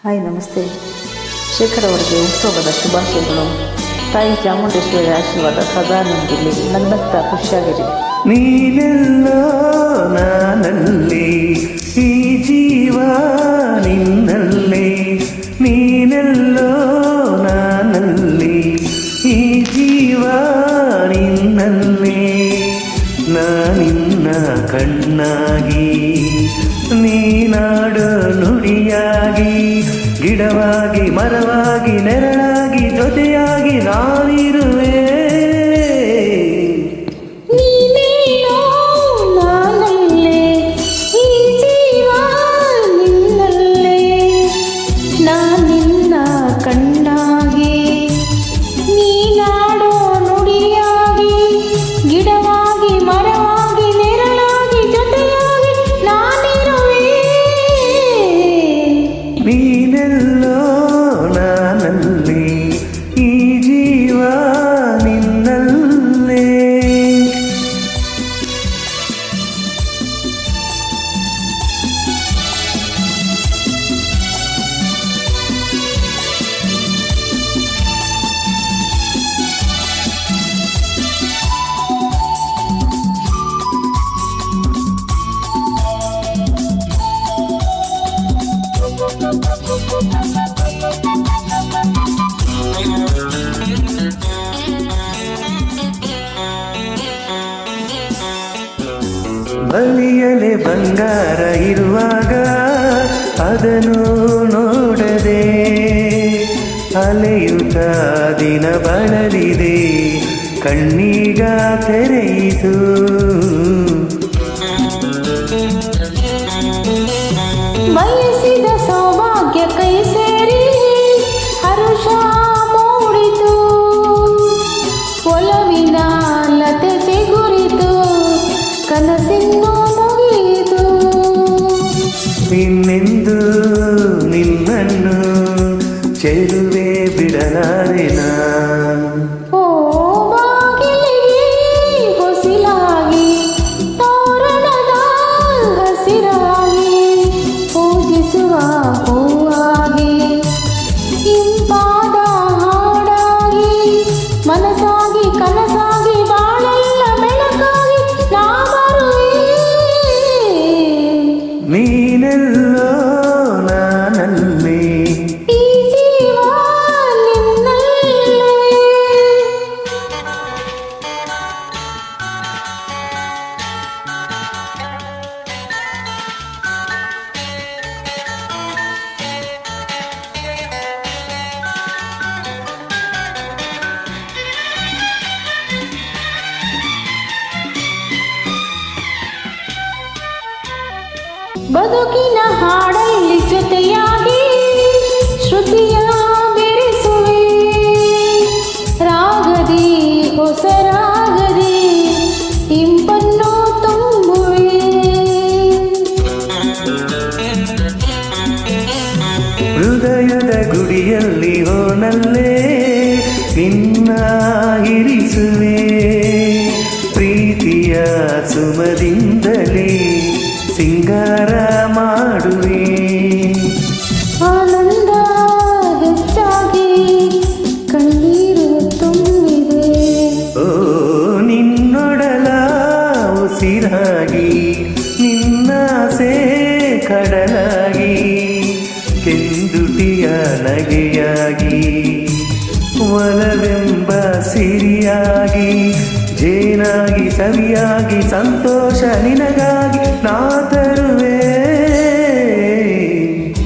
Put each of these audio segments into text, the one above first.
Hi ನಮಸ್ತೆ. ಶೇಖರ್ ಅವರಿಗೆ ಹುಟ್ಟುಹಬ್ಬದ ಶುಭಾಶಯಗಳು. ತಾಯಿ ಚಾಮುಂಡೇಶ್ವರಿ ಆಶೀರ್ವಾದ ಸದಾ ನಿಮಗಿರಲಿ. ನನ್ನತ್ತ ಖುಷಿಯಾಗಿರಿ. ನೀನೆಲ್ಲೋ ನಾನಲ್ಲಿ, ಈ ಜೀವ ನಿನ್ನಲ್ಲೇ. ನೀನೆಲ್ಲೋ ನಾನಲ್ಲಿ, ಈ ಜೀವ ನಿನ್ನಲ್ಲೇ. ನಾನಿನ್ನ ಕಣ್ಣಾಗಿ, ನೀನಾಡೋ ನುಡಿಯಾಗಿ, ಗಿಡವಾಗಿ ಮರವಾಗಿ ನೆರಳಾಗಿ ಜೊತೆಯಾಗಿ ನಾನಿರುವೆ. ನೀನೆಲ್ಲೋ ನಾನಲ್ಲಿ, ಈ ಜೀವ ನಿನ್ನಲ್ಲೇ. ಬಳಿಯಲೆ ಬಂಗಾರ ಇರುವಾಗ ಅದನ್ನು ನೋಡದೆ ಅಲೆಯುತ್ತ ದಿನ ಬಳಲಿದೆ, ಕಣ್ಣೀಗ ತೆರೆಯಿತು. ಬಯಸಿದ ಸೌಭಾಗ್ಯ ಕೈ ಸೇರಿ ಹರುಷ ಮೂಡಿತು, ಒಲವಿನ ಲತೆ ಚಿಗುರಿತು, ಕನಸಿನ್ನು ಮುಗಿಯಿತು. ನಿನ್ನೆಂದು ನಿನ್ನನ್ನು ಚೆಲುವೆ ಬಿಡಲಾರೆನ. ಓ ಬಾಗಿಲಿಗೆ ಹೊಸಿಲಾಗಿ, ತೋರಣದ ಹಸಿರಾಗಿ, ಪೂಜಿಸುವ ಹೂವಾಗಿ, ಇಂಪಾದ ಹಾಡಾಗಿ, ಮನಸಾಗಿ ಕನಸಾಗಿ, ಬಾಳೆಲ್ಲ ಬೆಳಕಾಗಿ ನಾ ಬರುವೆ. ನೀನೆಲ್ಲೋ ನಾನಲ್ಲಿ, ಈ ಜೀವ ನಿನ್ನಲ್ಲೇ. ಬದುಕಿನ ಹಾಡಲ್ಲಿ ಜೊತೆಯಾಗಿ ಶ್ರುತಿಯ ಬೆರೆಸುವೆ, ರಾಗದಿ ಹೊಸ ರಾಗದಿ ಇಂಪನ್ನು ತುಂಬುವೆ. ಹೃದಯದ ಗುಡಿಯಲ್ಲಿ ಹೋನಲ್ಲೇ ನಿನ್ನ ಇರಿಸುವೆ, ಪ್ರೀತಿಯ ಸುಮದಿಂದಲೇ ಸಿಂಗಾರ ಮಾಡುವೆ. ಆನಂದ ಹೆಚ್ಚಾಗಿ ಕಣ್ಣೀರು ತುಂಬಿದೆ, ಓ ನಿನ್ನೊಡಲ ಉಸಿರಾಗಿ, ನಿನ್ನಾಸೆ ಕಡಲಾಗಿ, ಕೆಂದುಟಿಯ ನಗೆಯಾಗಿ, ಒಲವೆಂಬ ಸಿರಿಯಾಗಿ, ಜೇನಾಗಿ ಸವಿಯಾಗಿ, ಸಂತೋಷ ನಿನಗಾಗಿ ನಾ ತರುವೆ.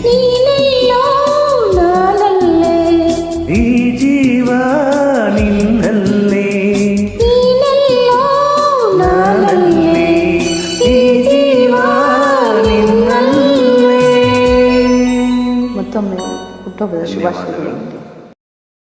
ನೀನೆಲ್ಲೋ ನಾನಲ್ಲೇ, ಈ ಜೀವ ನಿನ್ನಲ್ಲೇ. ನೀನೆಲ್ಲೋ ನಾನಲ್ಲೇ, ಈ ಜೀವ ನಿನ್ನಲ್ಲೇ. ಮತ್ತೊಮ್ಮೆ ಹುಟ್ಟುಹಬ್ಬದ ಶುಭಾಶಯಗಳು.